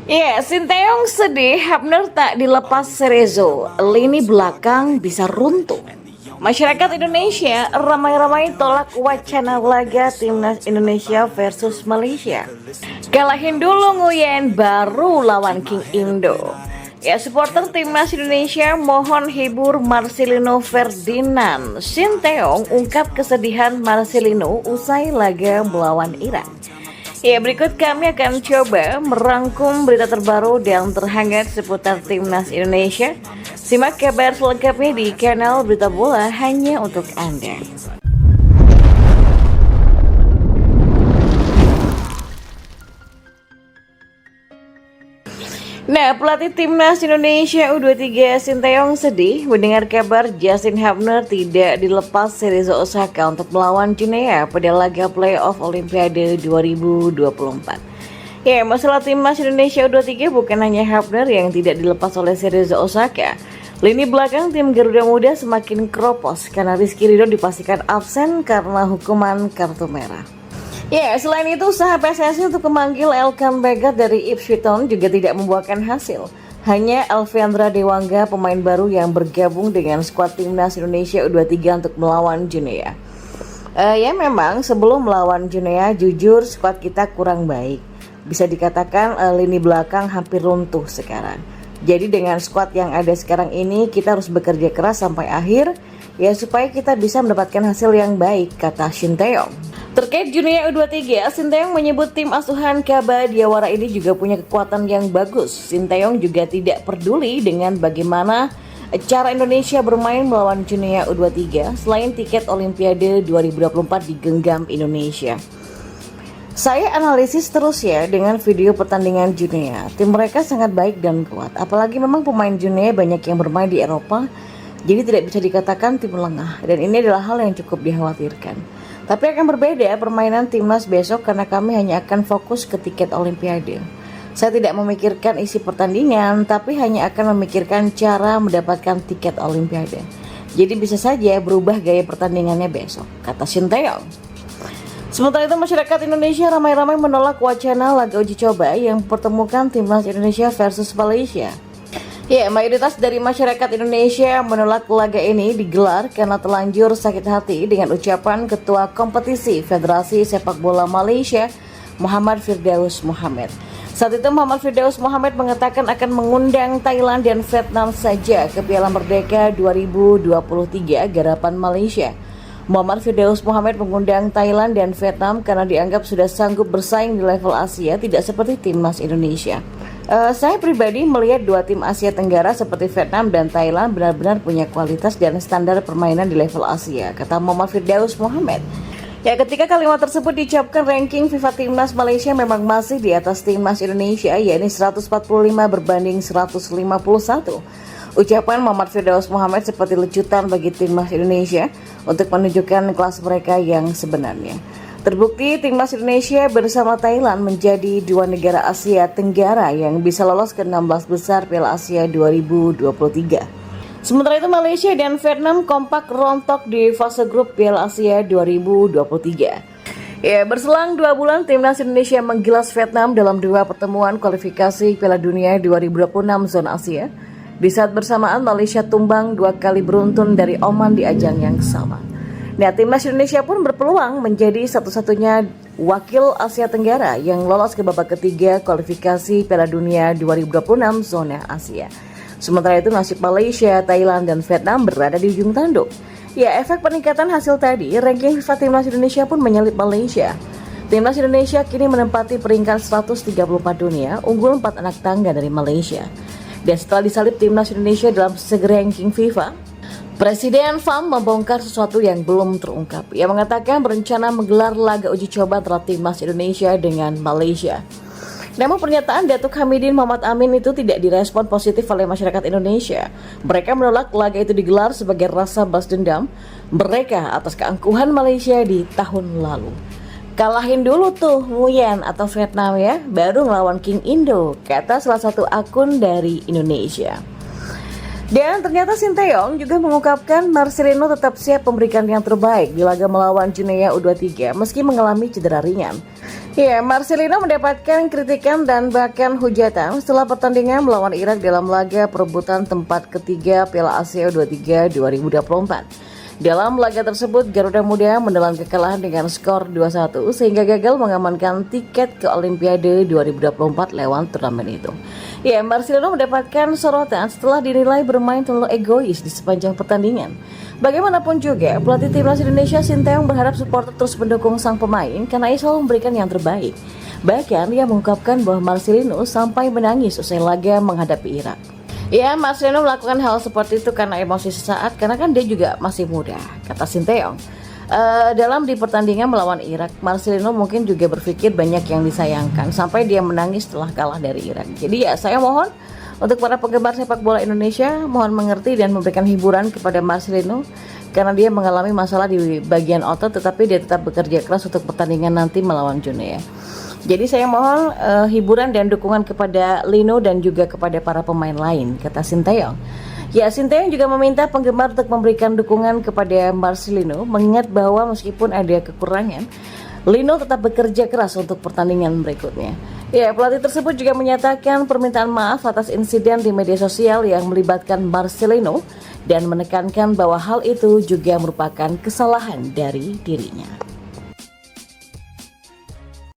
Ya, Sinteyong sedih, Hapner tak dilepas Cerezo, lini belakang bisa runtuh. Masyarakat Indonesia ramai-ramai tolak wacana laga Timnas Indonesia versus Malaysia. Kalahin dulu Nguyen, baru lawan King Indo. Ya, supporter Timnas Indonesia mohon hibur Marcelino Ferdinand. Sinteyong ungkap kesedihan Marcelino usai laga melawan Iran. Ya, berikut kami akan coba merangkum berita terbaru dan terhangat seputar Timnas Indonesia. Simak kabar selengkapnya di kanal Berita Bola hanya untuk Anda. Nah, pelatih Timnas Indonesia U23 Sinteyong sedih mendengar kabar Justin Hapner tidak dilepas Cerezo Osaka untuk melawan Guinea pada laga playoff Olimpiade 2024. Ya, masalah Timnas Indonesia U23 bukan hanya Hapner yang tidak dilepas oleh Cerezo Osaka. Lini belakang tim Garuda Muda semakin keropos karena Rizky Ridho dipastikan absen karena hukuman kartu merah. Ya, selain itu usaha PSSI untuk memanggil Elkan Bagat dari Ipswich Town juga tidak membuahkan hasil. Hanya Alvendra Dewangga, pemain baru yang bergabung dengan skuad Timnas Indonesia U23 untuk melawan Guinea. Ya memang sebelum melawan Guinea, jujur skuad kita kurang baik. Bisa dikatakan lini belakang hampir runtuh sekarang. Jadi dengan skuad yang ada sekarang ini kita harus bekerja keras sampai akhir ya supaya kita bisa mendapatkan hasil yang baik, kata Sinteyong. Terkait Guinea U23, Sinteyong menyebut tim asuhan Kaba Diawara ini juga punya kekuatan yang bagus. Sinteyong juga tidak peduli dengan bagaimana cara Indonesia bermain melawan Guinea U23 selain tiket Olimpiade 2024 digenggam Indonesia. Saya analisis terus ya dengan video pertandingan Guinea. Tim mereka sangat baik dan kuat. Apalagi memang pemain Guinea banyak yang bermain di Eropa, jadi tidak bisa dikatakan tim lengah. Dan ini adalah hal yang cukup dikhawatirkan. Tapi akan berbeda permainan timnas besok karena kami hanya akan fokus ke tiket Olimpiade. Saya tidak memikirkan isi pertandingan, tapi hanya akan memikirkan cara mendapatkan tiket Olimpiade. Jadi bisa saja berubah gaya pertandingannya besok, kata Sinteyong. Sementara itu masyarakat Indonesia ramai-ramai menolak wacana laga uji coba yang mempertemukan timnas Indonesia versus Malaysia. Ya, mayoritas dari masyarakat Indonesia menolak laga ini digelar karena terlanjur sakit hati dengan ucapan Ketua Kompetisi Federasi Sepak Bola Malaysia, Muhammad Firdaus Mohamed. Saat itu Muhammad Firdaus Mohamed mengatakan akan mengundang Thailand dan Vietnam saja ke Piala Merdeka 2023 garapan Malaysia. Muhammad Firdaus Mohamed mengundang Thailand dan Vietnam karena dianggap sudah sanggup bersaing di level Asia, tidak seperti timnas Indonesia. Saya pribadi melihat dua tim Asia Tenggara seperti Vietnam dan Thailand benar-benar punya kualitas dan standar permainan di level Asia, kata Muhammad Firdaus Mohamed. Ya, ketika kalimat tersebut diucapkan, ranking FIFA Timnas Malaysia memang masih di atas Timnas Indonesia, yakni 145 berbanding 151. Ucapan Muhammad Firdaus Mohamed seperti lecutan bagi Timnas Indonesia untuk menunjukkan kelas mereka yang sebenarnya. Terbukti Timnas Indonesia bersama Thailand menjadi dua negara Asia Tenggara yang bisa lolos ke 16 besar Piala Asia 2023. Sementara itu Malaysia dan Vietnam kompak rontok di fase grup Piala Asia 2023. Ya, berselang 2 bulan Timnas Indonesia menggilas Vietnam dalam 2 pertemuan kualifikasi Piala Dunia 2026 zona Asia. Di saat bersamaan Malaysia tumbang 2 kali beruntun dari Oman di ajang yang sama. Nah, Timnas Indonesia pun berpeluang menjadi satu-satunya wakil Asia Tenggara yang lolos ke babak ketiga kualifikasi Piala Dunia 2026 zona Asia. Sementara itu nasib Malaysia, Thailand, dan Vietnam berada di ujung tanduk. Ya, efek peningkatan hasil tadi, ranking FIFA Timnas Indonesia pun menyalip Malaysia. Timnas Indonesia kini menempati peringkat 134 dunia, unggul 4 anak tangga dari Malaysia. Dan setelah disalip Timnas Indonesia dalam segera ranking FIFA, Presiden FAM membongkar sesuatu yang belum terungkap. Ia mengatakan berencana menggelar laga uji coba antara Timnas Indonesia dengan Malaysia. Namun pernyataan Datuk Hamidin Muhammad Amin itu tidak direspon positif oleh masyarakat Indonesia. Mereka menolak laga itu digelar sebagai rasa balas dendam mereka atas keangkuhan Malaysia di tahun lalu. Kalahin dulu tuh Nguyen atau Vietnam ya, baru ngelawan King Indo, kata salah satu akun dari Indonesia. Dan ternyata Sinteyong juga mengungkapkan Marcelino tetap siap memberikan yang terbaik di laga melawan Guinea U23 meski mengalami cedera ringan. Ya, Marcelino mendapatkan kritikan dan bahkan hujatan setelah pertandingan melawan Irak dalam laga perebutan tempat ketiga Piala Asia U23 2024. Dalam laga tersebut, Garuda Muda menelan kekalahan dengan skor 2-1 sehingga gagal mengamankan tiket ke Olimpiade 2024 lewat turnamen itu. Ya, Marcelino mendapatkan sorotan setelah dinilai bermain terlalu egois di sepanjang pertandingan. Bagaimanapun juga, pelatih timnas Indonesia Sinteyong berharap supporter terus mendukung sang pemain karena ia selalu memberikan yang terbaik. Bahkan ia mengungkapkan bahwa Marcelino sampai menangis usai laga menghadapi Irak. Ya, Marcelino melakukan hal seperti itu karena emosi sesaat, karena kan dia juga masih muda, kata Sinteyong. Dalam di pertandingan melawan Irak, Marcelino mungkin juga berpikir banyak yang disayangkan sampai dia menangis setelah kalah dari Irak. Jadi ya, saya mohon untuk para penggemar sepak bola Indonesia, mohon mengerti dan memberikan hiburan kepada Marcelino karena dia mengalami masalah di bagian otot, tetapi dia tetap bekerja keras untuk pertandingan nanti melawan Junea. Jadi saya mohon hiburan dan dukungan kepada Lino dan juga kepada para pemain lain, kata Sinteyong. Ya, Sinteyong juga meminta penggemar untuk memberikan dukungan kepada Marcelino, mengingat bahwa meskipun ada kekurangan, Lino tetap bekerja keras untuk pertandingan berikutnya. Ya, pelatih tersebut juga menyatakan permintaan maaf atas insiden di media sosial yang melibatkan Marcelino dan menekankan bahwa hal itu juga merupakan kesalahan dari dirinya.